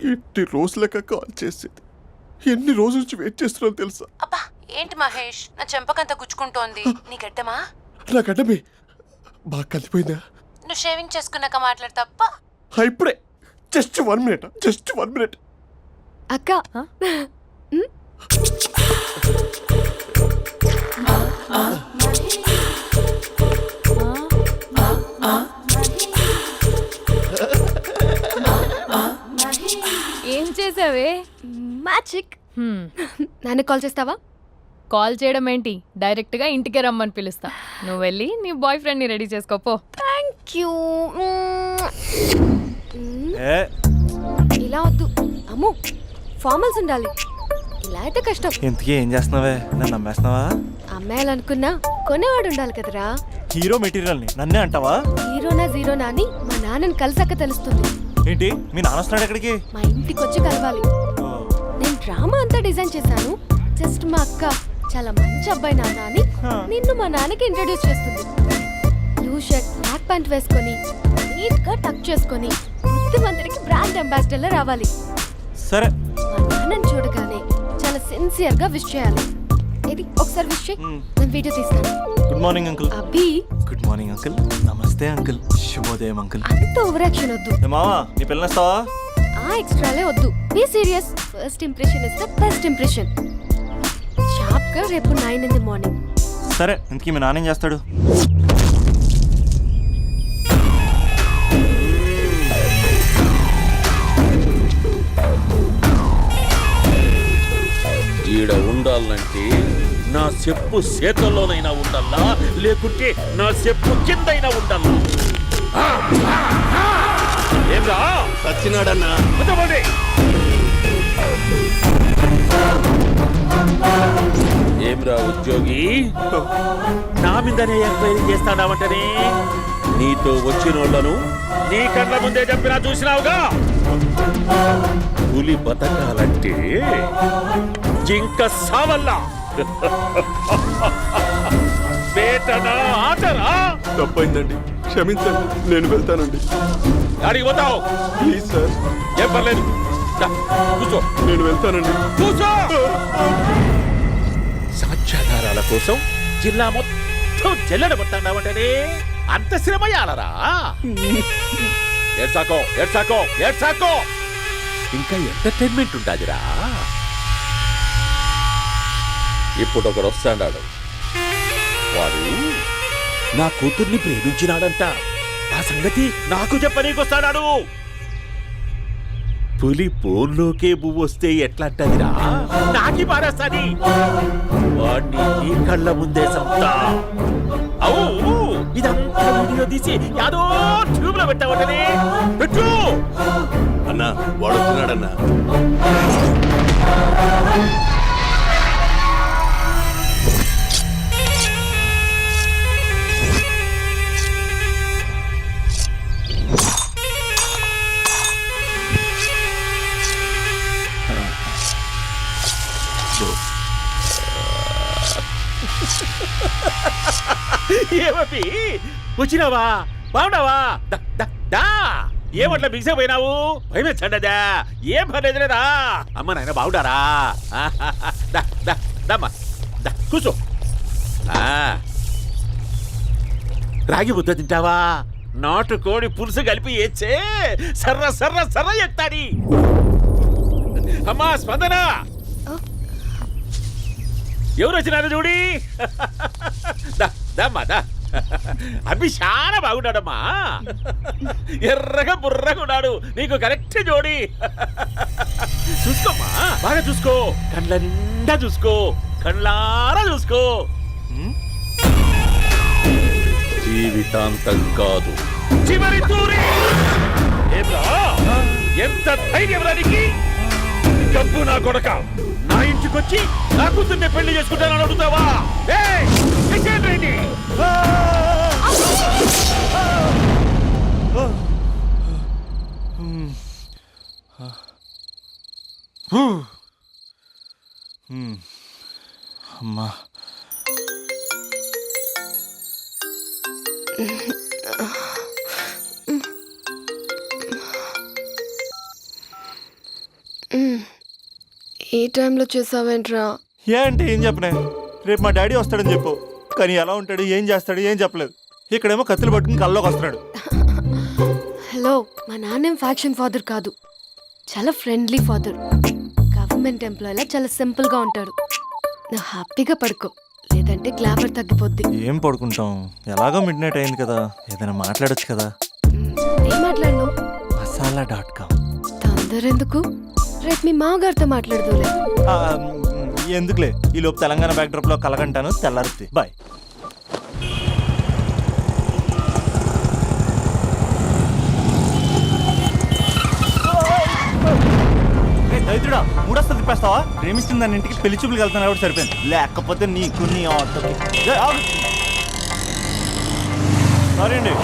ఎన్ని రోజులక కాల్ చేసేది, ఎన్ని రోజుల నుంచి వెయిట్ చేస్తున్నావు తెలుసా? అబ్బా ఏంటి మహేష్, నా చెంపకంత గుచ్చుకుంటోంది. నీ గడ్డమా? నా గడ్డమే బాగా కలిపోయిందా? నువ్వు షేవింగ్ చేసుకున్నాక మాట్లాడు తప్ప. ఇప్పుడే జస్ట్ 1 మినిట్, జస్ట్ 1 మినిట్. అక్క ఏం చేసావే? మ్యాజిక్. నాన్న కాల్ చేస్తావా? కాల్ చేయడం ఏంటి, డైరెక్ట్ గా ఇంటికే రమ్మని పిలుస్తా. నువ్వు వెళ్ళి నీ బాయ్ ఫ్రెండ్ ని రెడీ చేసుకోపో. Thank you. ఇలా వద్దు అమ్ము, ఫార్మల్స్ ఉండాలి. ఇలా అయితే కష్టం. ఇంతకీ ఏం చేస్తున్నావే? నన్ను నమ్మేస్తున్నావా? అమ్మాయాలనుకున్నా కొనేవాడు ఉండాలి కదరా. హీరో మెటీరియల్ ని నన్నే అంటావా? హీరోనా జీరోనా అని మా నాన్నని కలిసాక తెలుస్తుంది. ఏంటి మీ నాన్న వస్తున్నాడు ఎక్కడికి? మా ఇంటికి వచ్చి కలవాలి. నేను డ్రామా అంతా డిజైన్ చేశాను. జస్ట్ మా అక్క చాలా మంచి అబ్బాయి నాన్న అని నిన్ను మా నాన్నకి ఇంట్రడ్యూస్ చేస్తుంది. బ్లూ షర్ట్ బ్లాక్ ప్యాంట్ వేసుకొని నీట్ గా టక్ చేసుకొని బుద్ధిమంతుడికి బ్రాండ్ అంబాసిడర్ రావాలి. సరే. మా నాన్నని చూడగానే చాలా సిన్సియర్ గా విష్ చేయాలి. ఇది ఒకసారి విష్ చేయి, నేను వీడియో తీస్తాను. Good morning uncle. Abhi. Good morning uncle. నమస్తే అంకుల్. శుభోదయం అంకుల్. అంత ఓవర్ యాక్షన్ వద్దు. మావా నీ పిల్లనిస్తావా? ఆ ఎక్స్ట్రాలే వద్దు. Be serious. First impression is the best impression. Sharp గా రేపు 9 in the morning. సరే. ఇంతకీ మీ నాన్న ఏం చేస్తాడు? ఈడ ఉండాలంటే నా చెప్పు చేతల్లోనైనా ఉండాలా, లేకుంటే నా చెప్పు కిందైనా ఉండాలా. ఏమ్రా సచ్చినాడన్నా? ఏమ్రా ఉద్యోగి, నా మీదనే ఎంక్వైరీ చేస్తాడావంటనే? నీతో వచ్చినోళ్లను నీ కళ్ళ ముందే చెప్పినా చూసినావుగా. పులి బతకాలంటే జింక సావల్లా. వేటనా ఆటరా? తప్పైందండి, క్షమించండి, నేను వెళ్తానండి. అడిగి పోతావు? Please sir. ఏం పర్లేదు, కూర్చో. నేను వెళ్తానండి. కూర్చో. సాక్ష్యాధారాల కోసం జిల్లా మొత్తం జల్లెడబట్టావంటనే అంత శ్రమయాలరా? ఏడ్సాకో ఏడ్సాకో ఏడ్సాకో, ఇంకా ఎంటర్టైన్మెంట్ ఉంటాదిరా. ఇప్పుడు ఒకడు వస్తాడాడు. వాడు నా కూతుర్ని ప్రేమించినాడంట. ఆ సంగతి నాకు చెప్పనీకొస్తాడాడు. పులి బోన్లోకే పువ్వు వస్తే ఎట్లాంటదిరా? నాకి పారేస్తాది. వాడిని నీ కళ్ళ ముందే సంతా. అవు ఇదంతా వీడియో తీసి యాదో ట్యూబ్ లో పెట్టావటనే. పెట్టు అన్నా, వాడు వస్తున్నాడన్నా. ఏమీ వచ్చినావా? బాగున్నావా? ఏమట్లా బిగిసిపోయినావు? భయమేచ్చండదా? ఏం పర్లేదులేదా? అమ్మ నాయన బాగుండారా? కూర్చో. రాగి ముద్ద తింటావా? నాటు కోడి పులుసు కలిపి ఏచ్చే సర్ర సర్ర సర్ర ఎత్తాడి. అమ్మా స్పందన, ఎవరు వచ్చినారు చూడి. అభి చాలా బాగున్నాడమ్మా. ఎర్రగా బుర్రగా ఉన్నాడు. నీకు కరెక్ట్ జోడి. చూసుకోమ్మా, బాగా చూసుకో. కళ్ళ నిండా చూసుకో, కళ్ళారా చూసుకో. జీవితాంతం కాదు, చివరి తూరి. ఎంత ధైర్యం రానికి? డబ్బు నా కొడక, నా ఇంటికొచ్చి నా కూతుర్ని పెళ్లి చేసుకుంటానని అడుగుతావా? అమ్మా, ఈ టైంలో చేసావేంట్రా? ఏ అంటే ఏం చెప్పనే? రేపు మా డాడీ వస్తాడని చెప్పు. కానీ ఎలా ఉంటాడు, ఏం చేస్తాడు, ఏం చెప్పలేదు. ఇక్కడేమో కత్తులు పట్టుకుని కల్లోకి వస్తున్నాడు. హలో, మా నాన్నేం ఫ్యాక్షన్ ఫాదర్ కాదు, చాలా ఫ్రెండ్లీ ఫాదర్. గవర్నమెంట్ ఎంప్లాయీలా చాలా సింపుల్గా ఉంటాడు. నువ్వు హ్యాపీగా పడుకో, లేదంటే గ్లామర్ తగ్గిపోద్ది. ఏం పడుకుంటాం, ఎలాగో మిడ్ నైట్ అయింది కదా, ఏదైనా మాట్లాడొచ్చు కదా. ఏం మాట్లాడను? masala.com. తొందర ఎందుకు, రేపు మీ మామగారితో మాట్లాడదులే. ఎందుకులే, ఈ లోపు తెలంగాణ బ్యాక్డ్రాప్ లో కలగంటాను. తెల్లారుద్ది. బాయ్. దైత్రుడా, మూడొస్తా తిప్పేస్తావా? ప్రేమించిన దాని ఇంటికి పెళ్లి చూపులకు వెళ్తాను కాబట్టి సరిపోయింది, లేకపోతే నీకు నీ ఆటోకి. సారీ అండి.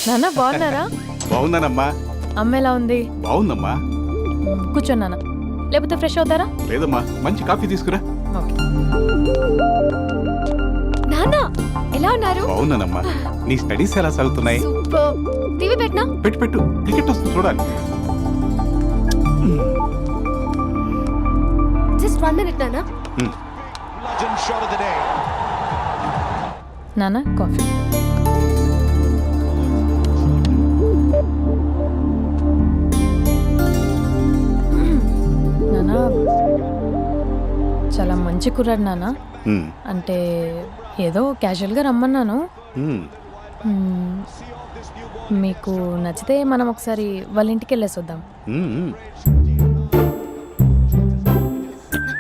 నాన్న బాగున్నారా? బాగుందనమ్మా. అమ్మ ఎలా ఉంది? బాగుందమ్మా. కూర్చోండి నాన్న, లేకపోతే ఫ్రెష్ అవుతారా? లేదమ్మా, మంచి కాఫీ తీసుకురా. ఓకే. నాన్న ఎలా ఉన్నారు? బాగున్నానమ్మా. నీ స్టడీస్ ఎలా సాగుతున్నాయి? సూపర్. టీవీ పెట్టినా? పెట్టు పెట్టు, క్రికెట్ వస్తుంది చూడాలి. జస్ట్ 1 minute నాన్న. నాన్న కాఫీ. నాన్న చాలా మంచి కుర్రాడు నాన్న. అంటే ఏదో క్యాజువల్గా రమ్మన్నాను. మ్మ్. మీకు నచ్చితే మనం ఒకసారి వాళ్ళ ఇంటికి వెళ్ళేసి వద్దాం.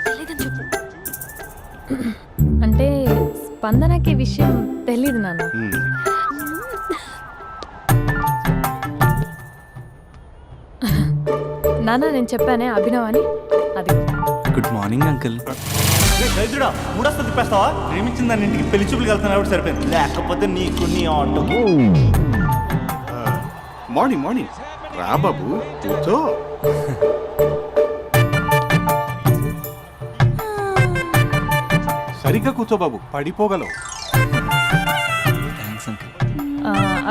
తెలీదని చెప్పు. అంటే స్పందనకి విషయం తెలీదు నాన్న. నాన్న నేను చెప్పానే అభినవ్ అని, అది. Good morning uncle. దైత్రుడా, మూడొస్తా తిప్పేస్తావా? ప్రేమించిన దాని ఇంటికి పెళ్లి చూపులకు వెళ్తాను కాబట్టి సరిపోయింది, లేకపోతే నీకు నీ ఆటోకి. మార్నింగ్ మార్నింగ్ రా బాబు, కూర్చో. సరిగ్గా కూర్చో బాబు, పడిపోగలవు. Thanks uncle.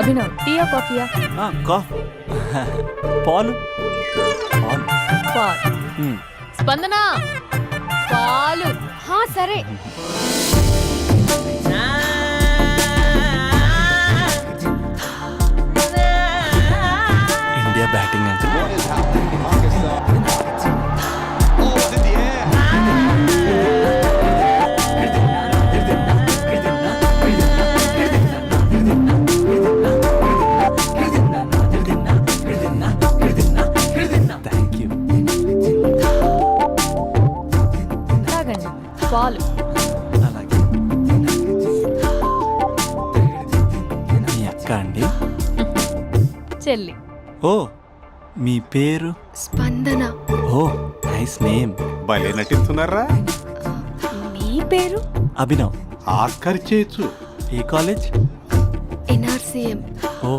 అభినవ్ టీయా కాఫీయా? పాలు. పాలు. పాలు. స్పందన పాలు. హా సరే. India batting uncle. Thank you. తాగండి పాలు. అలాగే. మీ అక్క అండి? చెల్లి. ఓ, మీ పేరు? స్పందన. ఓ, నైస్ నేమ్. భలే నటిస్తున్నారా? మీ పేరు? అభినవ్. ఆస్కర్ చేయొచ్చు. ఏ కాలేజ్? NRCM. ఓ,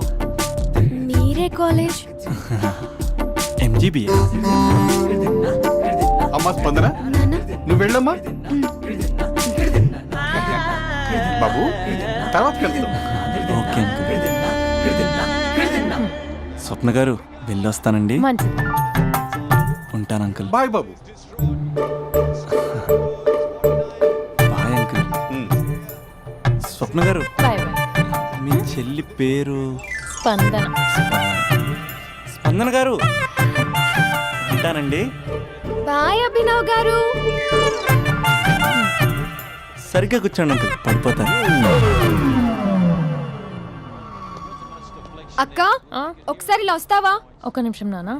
మీరే కాలేజ్? MGBA. అమ్మా స్పందన, నాన్న నువ్వు వెళ్ళమ్మా. బాబు, తర్వాత వెళ్తాం. Okay uncle. స్వప్న గారు, వెళ్ళొస్తానండి. మంచిది. ఉంటాను అంకుల్. బాయ్ బాబు. Bye uncle. స్వప్న గారు, బాయ్ బాయ్. మీ చెల్లి పేరు? స్పందన. స్పందన గారు, ఉంటానండి. బాయ్ అభినవ్ గారు. సరిగ్గా కూర్చోండి అంకుల్, పడిపోతాను. అక్క ఒకసారి ఇలా వస్తావా? ఒక నిమిషం నాన్న.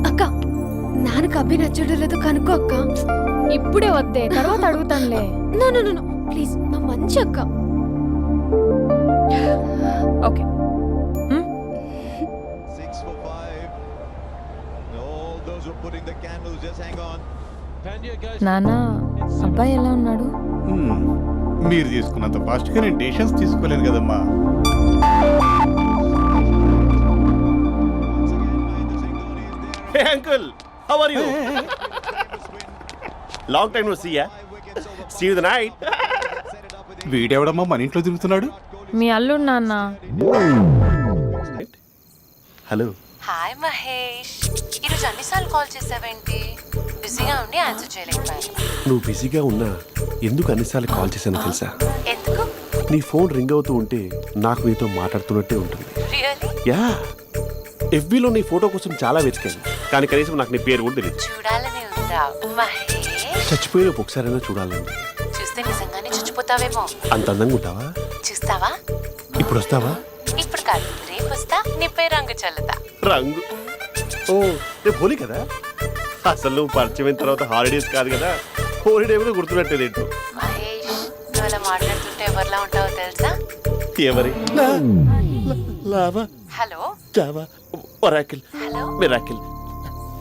అక్క నాన్నకు అభి నచ్చడం లేదో కనుక్కో అక్క. ఇప్పుడే వద్దే, తర్వాత అడుగుతానులే. నో నో నో ప్లీజ్, మా మంచి అక్క. ఓకే. నాన్న, అబ్బాయి ఎలా ఉన్నాడు? మీరు తీసుకున్నంత ఫాస్ట్గా నేను డెసిషన్స్ తీసుకోలేను కదమ్మా. Hey uncle, how are you? Long time no see ya see you the night. వీడెవడమ్మా మన ఇంట్లో తిరుగుతున్నాడు? మీ అల్లుడు నాన్న. హలో. హాయ్ మహేష్, ఈరోజు అన్నిసార్లు కాల్ చేసావేంటి? బిజీగా ఉండి ఆన్సర్ చేయలేకపోయాను. నువ్వు బిజీగా ఉన్నా ఎందుకు అన్నిసార్లు కాల్ చేశానో తెలుసా? ఎందుకు? నీ ఫోన్ రింగ్ అవుతూ ఉంటే నాకు నీతో మాట్లాడుతున్నట్టే ఉంటుంది. రియల్లీ? యా, ఎఫ్బీలో నీ ఫోటో కోసం చాలా వెతికాను, కానీ కనీసం నాకు నీ పేరు కూడా తెలియదు. చూడాలని ఉందా మహేష్? చచ్చిపోయిన ఒకసారైనా చూడాలండి. చూస్తే నిజంగానే చచ్చిపోతావేమో. అంత అందంగా ఉంటావా? చూస్తావా? ఇప్పుడు వస్తావా? ఇప్పుడు కాదు, రేపు వస్తా, నీపై రంగు చల్లుతా. రంగు? ఓ, రేపు హోలీ కదా. అసలు నువ్వు పరిచయం తర్వాత హాలిడేస్ కాదు కదా, హోలిడే కూడా గుర్తున్నట్టేదేంటో. మహేష్, నువ్వు అలా మాట్లాడుతుంటే ఎవరిలా ఉంటావో తెలుసా? ఎవరి? Lava, hello Java, Oracle, hello, miracle,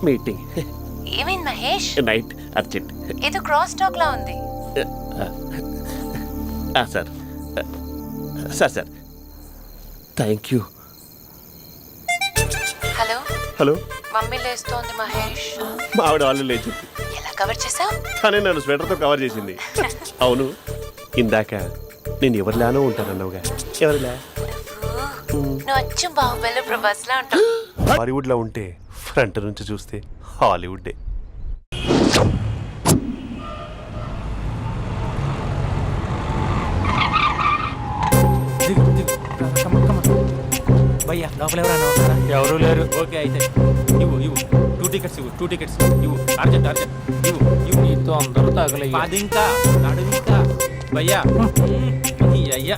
meeting, ఏమైంది మహేష్? Night, urgent. ఏదో క్రాస్ టాక్ లా ఉంది. Sir sir sir thank you. Hello, hello, mummy లేస్తోంది మహేష్. మా ఆవిడ వాళ్ళు లేచి ఎలా కవర్ చేసావు? కానీ నన్ను స్వెటర్తో కవర్ చేసింది. అవును, ఇందాక నేను ఎవరిలానో ఉంటానన్నావుగా, ఎవరిలా? నువ్వు అచ్చం బాహుబలి ప్రభాస్ లా ఉంటావు. బాలీవుడ్లో ఉంటే ఫ్రంట్ నుంచి చూస్తే హాలీవుడ్డే. భయ్యా లోపల ఎవరైనా ఉన్నారా? ఎవరు లేరు. ఓకే అయితే ఇవ్వు 2 టికెట్స్ ఇవ్వు, 2 టికెట్స్ ఇవ్వు, అర్జెంట్ ఇవ్వు. నీతో అందరూ తగలయ్య. అది ఇంకా నడు ఇంకా భయ్యా. ఈ అయ్యా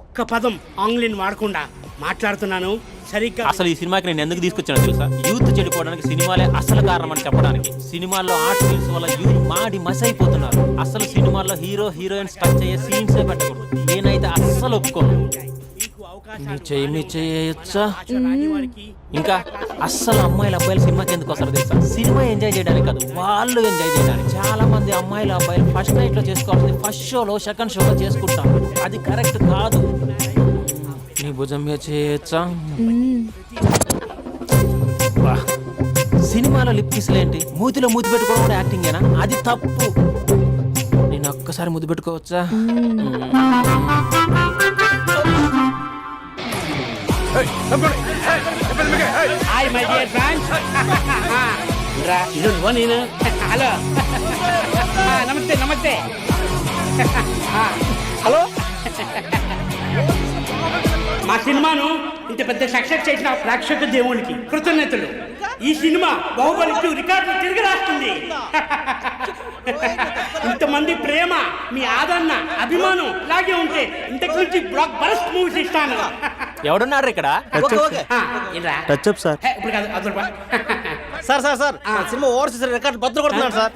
ఒక్క పదం ఆంగ్లీని వాడకుండా మాట్లాడుతున్నాను సరిగ్గా. అసలు ఈ సినిమాకి నేను ఎందుకు తీసుకొచ్చానో తెలుసా? యూత్ చెడిపోవడానికి సినిమాలే అసలు కారణం అని చెప్పడానికి. సినిమాల్లో ఆర్ట్ ఫిల్మ్స్ వల్ల యూత్ మాడి మస్ అయిపోతున్నారు. అసలు సినిమాల్లో హీరో హీరోయిన్స్ టచ్ అయ్యే సీన్స్ పెట్టకూడదు. నేనైతే అస్సలు ఒప్పుకోను. చేయొచ్చా? ఇంకా అస్సలు అమ్మాయిలు అబ్బాయిలు సినిమాకి ఎందుకు వస్తారు తెలుసా? సినిమా ఎంజాయ్ చేయడానికి కాదు, వాళ్ళు ఎంజాయ్ చేయడానికి. చాలా మంది అమ్మాయిలు అబ్బాయిలు ఫస్ట్ నైట్ లో చేసుకోవాల్సింది ఫస్ట్ షోలో సెకండ్ షోలో చేసుకుంటాం. అది కరెక్ట్ కాదు. నీ భుజం మీద చేయొచ్చా? సినిమాలో లిప్ కిస్లేంటి? మూతిలో మూతి పెట్టుకోవడం కూడా యాక్టింగేనా? అది తప్పు. నేను ఒక్కసారి ముద్దు పెట్టుకోవచ్చా? Hi my dear friends. ఇది నువ్వు నేను. హలో, నమస్తే నమస్తే. హలో, మా సినిమాను ఇంత పెద్ద సక్సెస్ చేసిన ప్రేక్షక దేవునికి కృతజ్ఞతలు. ఈ సినిమా బాహుబలి 2 రికార్డులు తిరిగి రాస్తుంది. ఇంతమంది ప్రేమ, మీ ఆదరణ, అభిమానం ఇలాగే ఉంటే ఇంతకు నుంచి బ్లాక్ బరస్ట్ మూవీస్ ఇస్తాను. ఎవడున్నారు ఇక్కడ? Touch up sir. ఇప్పుడు కాదు, అదొక సార్ సినిమా ఓవర్సీస్ రికార్డ్ బద్దలు కొడుతున్నాడు సార్.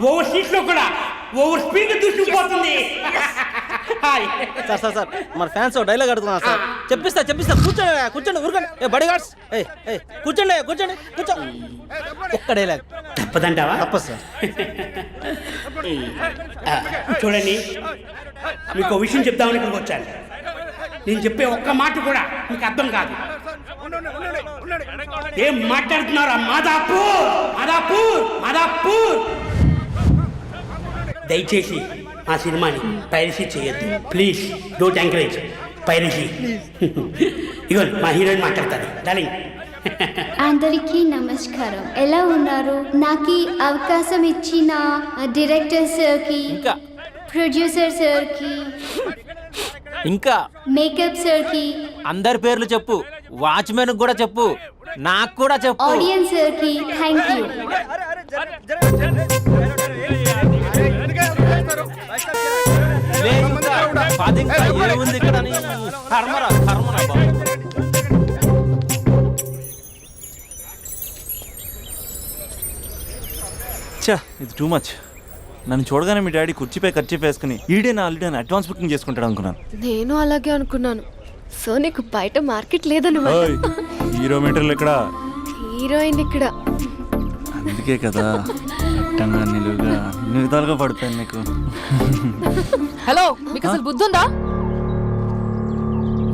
ఓవర్ సీట్ లో కూడా ఓవర్ స్పీడ్ దూసుకుపోతుంది. సార్ మన ఫ్యాన్స్ డైలాగ్ అడుగుతున్నారు సార్. చెప్పిస్తా కూర్చోండి ఊరుకోండి. బడి గార్డ్స్ కూర్చోండి కూర్చో. ఒక్క డైలాగ్ తప్పదంటావా? తప్పదు సార్. చూడండి, మీకు ఒక విషయం చెప్దామని ఇక్కడికి వచ్చాను. నేను చెప్పే ఒక్క మాట కూడా మీకు అర్థం కాదు. ఏం మాట్లాడుతున్నారా? మాదాపూర్. దయచేసి మా సినిమాని పైరసీ చేయొద్దు ప్లీజ్. Don't encourage piracy. ఇగో మా హీరోయిన్ మాట్లాడతారు. డార్లింగ్. అందరికీ నమస్కారం. ఎలా ఉన్నారు? నాకు ఈ అవకాశం ఇచ్చిన డైరెక్టర్ సార్కి, ప్రొడ్యూసర్ సార్కి, ఇంకా మేకప్ సార్కి, అందరి పేర్లు చెప్పు, వాచ్మెన్ కూడా చెప్పు, నాకు కూడా చెప్పు, ఆడియన్స్ సార్కి థ్యాంక్ యూ. ఏముంది ఇక్కడ? కర్మరా బాబు. ఇది టూ మచ్. నన్ను చూడగానే మీ డాడీ కుర్చీపై ఖర్చు వేసుకుని ఈడేనా ఆల్రెడీ అడ్వాన్స్ బుకింగ్ చేసుకుంటాడు అనుకున్నాను. నేను అలాగే అనుకున్నాను. సో నీకు బయట మార్కెట్ లేదన్నమాట. హీరో మీటర్లు ఇక్కడ, హీరోయిన్ ఇక్కడ. అందుకే కదా నిలువుగా అన్ని విధాలుగా పడిపోయాను నీకు. హలో, మీకు అసలు బుద్ధి ఉందా?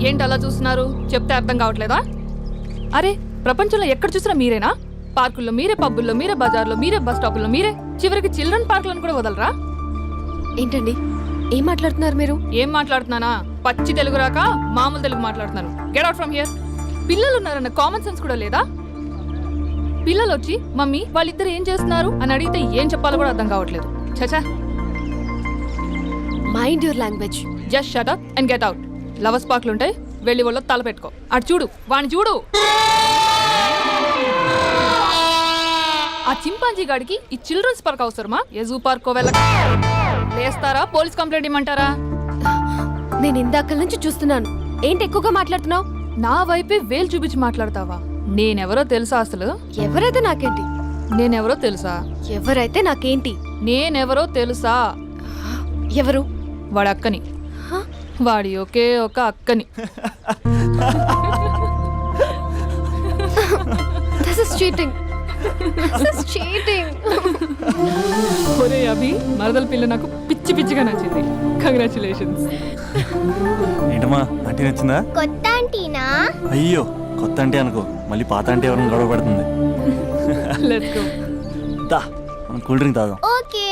ఏంటి అలా చూస్తున్నారు? చెప్తే అర్థం కావట్లేదా? అరే, ప్రపంచంలో ఎక్కడ చూసినా మీరేనా? పార్కుల్లో మీరే, పబ్బుల్లో మీరే, బజార్లో మీరే, బస్ స్టాపుల్లో మీరే, చివరికి చిల్డ్రన్ పార్కులను కూడా వదలరా? ఏంటండి ఏం మాట్లాడుతున్నారు మీరు? ఏం మాట్లాడుతున్నానా? పచ్చి తెలుగు రాక మామూలు తెలుగు మాట్లాడుతున్నాను. Get out from here. పిల్లలు ఉన్నారన్న కామన్ సెన్స్ కూడా లేదా? పిల్లలు వచ్చి మమ్మీ వాళ్ళిద్దరు ఏం చేస్తున్నారు అని అడిగితే ఏం చెప్పాలో కూడా అర్థం కావట్లేదు. చచా. Mind your language. Just shut up and get out. Lovers పార్క్లు ఉంటాయి, వెళ్ళి వాళ్ళ తల పెట్టుకో. అటు చూడు, వాణ్ణి చూడు. ఆ చింపాంజీ గాడికి ఈ చిల్డ్రన్స్ పార్క్ అవసరమా? ఏ జూ పార్క్ వెళ్ళక లేస్తారా? పోలీస్ కంప్లైంట్ ఇమ్మంటారా? నేను ఇందాక నుంచి చూస్తున్నాను. ఏంటి ఎక్కువగా మాట్లాడుతున్నావు? నా వైపే వేలు చూపించి మాట్లాడతావా? నేనెవరో తెలుసా అసలు? ఎవరైతే నాకేంటి? నేనెవరో తెలుసా? ఎవరైతే నాకేంటి? నేనెవరో తెలుసా? ఎవరు? వాడి అక్కని. వాడి ఒకే ఒక అక్కని. This is cheating. This is cheating. ఒరే అభి, మరదల పిల్ల నాకు పిచ్చి పిచ్చిగా నచ్చింది. కంగ్రాచులేషన్స్. ఏంటమ్మా ఆంటీ నచ్చిందా? కొత్త ఆంటీనా? అయ్యో కొత్త అంటే అనుకో, మళ్ళీ పాత అంటే ఎవరైనా గొడవ పడుతుంది. Let's go. దా మనం కూల్ డ్రింక్ తాగాం. ఓకే.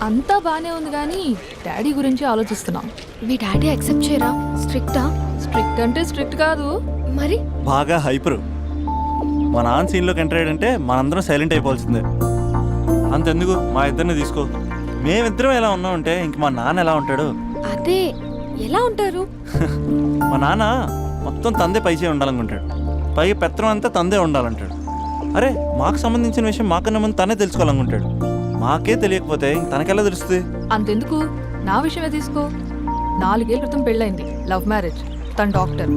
అంతా బానే ఉంది కానీ డాడీ గురించి ఆలోచిస్తున్నాం. మీ డాడీ యాక్సెప్ట్ చేయరా? స్ట్రిక్టా? స్ట్రిక్ట్ అంటే స్ట్రిక్ట్ కాదు మరి. బాగా హైపర్. మా నాన్న సీన్లోకి ఎంటర్ అయ్యాడంటే మనందరం సైలెంట్ అయిపోవాల్సిందే. అంతెందుకు మా ఇద్దరిని తీసుకో. మేమిద్దరం ఎలా ఉన్నామంటే ఇంక మా నాన్న ఎలా ఉంటాడు? అదే ఎలా ఉంటారు? మా నాన్న మొత్తం తందే పైచే ఉండాలనుకుంటాడు. పైగా పెత్తనం అంతా తందే ఉండాలంటాడు. అరే మాకు సంబంధించిన విషయం మాకన్నా ముందు తనే తెలుసుకోవాలనుకుంటాడు. మాకే తెలియకపోతే తనకెలా తెలుస్తుంది? అంతెందుకు, నా విషయమే తీసుకో. 4 ఏళ్ల క్రితం పెళ్ళైంది, లవ్ మ్యారేజ్. తను డాక్టర్.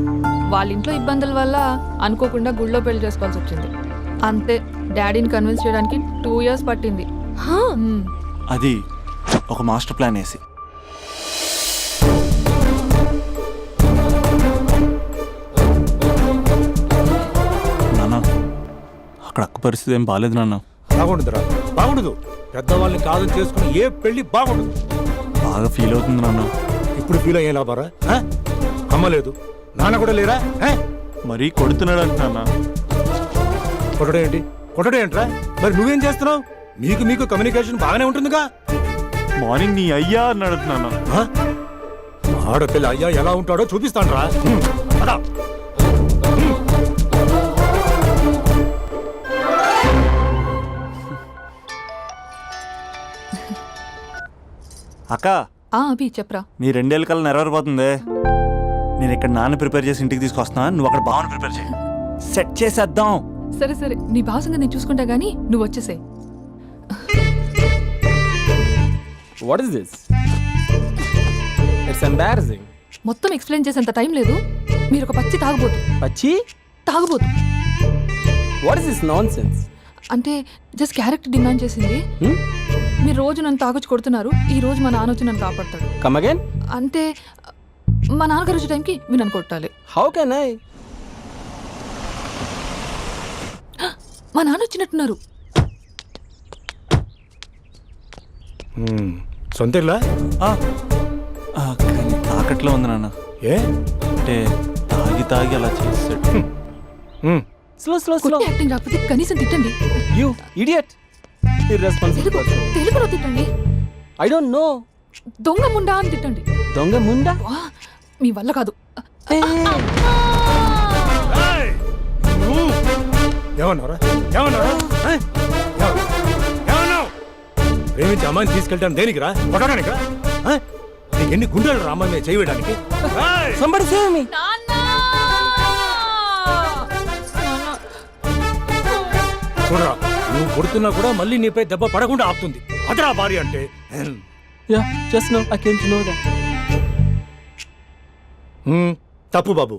వాళ్ళ ఇంట్లో ఇబ్బందుల వల్ల అనుకోకుండా గుళ్ళో పెళ్లి చేసుకోవాల్సి వచ్చింది. అంతే, డాడీని కన్విన్స్ చేయడానికి 2 years పట్టింది. అది ఒక మాస్టర్ ప్లాన్ వేసి. నాన్న అక్కడ అక్క పరిస్థితి ఏం బాగాలేదు నాన్న. బాగుండదురా, బాగుండదు. పెద్దవాళ్ళని కాదు చేసుకుని ఏ పెళ్లి బాగుండదు. బాగా ఫీల్ అవుతుంది నాన్న. ఇప్పుడు ఫీల్ అయ్యే లాభారా? అమ్మ లేదు, నాన్న కూడా లేరా? మరీ కొడుతున్నాడు అంటున్నా. కొట్టడం ఏంటి? కొట్టడం ఏంట్రా? మరి నువ్వేం చేస్తున్నావు? మీకు కమ్యూనికేషన్ బాగానే ఉంటుందిగా. మార్నింగ్ నీ అయ్యా అని అడుగుతున్నాను. ఆడపిల్ల అయ్యా ఎలా ఉంటాడో చూపిస్తాను రా. అక్క అభి చెప్పరా. నీ 2 ఏళ్ళ కల్లా నెరవేరిపోతుంది. నేను ఇక్కడ నాన్న ప్రిపేర్ చేసి ఇంటికి తీసుకొస్తున్నా, నువ్వు అక్కడ బావని ప్రిపేర్ చేయి. సెట్ చేసేద్దాం. సరే సరే, నీ భావసంగా నేను చూసుకుంటా గానీ నువ్వు వచ్చేసే. What is this? It's embarrassing. మొత్తం ఎక్స్ప్లెయిన్ చేసేంత టైం లేదు. మీరు ఒక పచ్చి తాగుబోతు. పచ్చి తాగుబోతు. What is this nonsense? అంటే జస్ట్ క్యారెక్టర్ డిమాండ్ చేసింది. మీరు రోజు నన్ను తాగొచ్చి కొడుతున్నారు, ఈ రోజు మా నాన్న వచ్చి నన్ను కాపాడతాడు. Come again. అంటే మా నాన్నగారు వచ్చే టైంకి మీరు నన్ను కొట్టాలి. How can I? మా నాన్న వచ్చినట్టున్నారు. సొంత ఇల్లా? కానీ తాకట్లో ఉంది నాన్న. ఏ అంటే తాగి తాగి అలా చేస్తాడు. Slow slow slow. యాక్టింగ్ రాకపోతే కనీసం తిట్టండి. You idiot. Irresponsible person. తెలుగులో తిట్టండి. I don't know. దొంగ ముండా అని తిట్టండి. దొంగ ముండా? మీ వల్ల కాదు. ఏమన్నారా? ప్రేమించి అమ్మాయిని తీసుకెళ్తాను దేనికిరా? కొట్టడానికిరా? నీకు ఎన్ని గుండెలు రా అమ్మాయి మీద చేయడానికి? Somebody save me. చూడరా, నువ్వు కొడుతున్నా కూడా మళ్ళీ నీపై దెబ్బ పడకుండా ఆపుతుంది. అదరా భార్య అంటే. Yeah, just now I came to know that. తప్పు బాబు.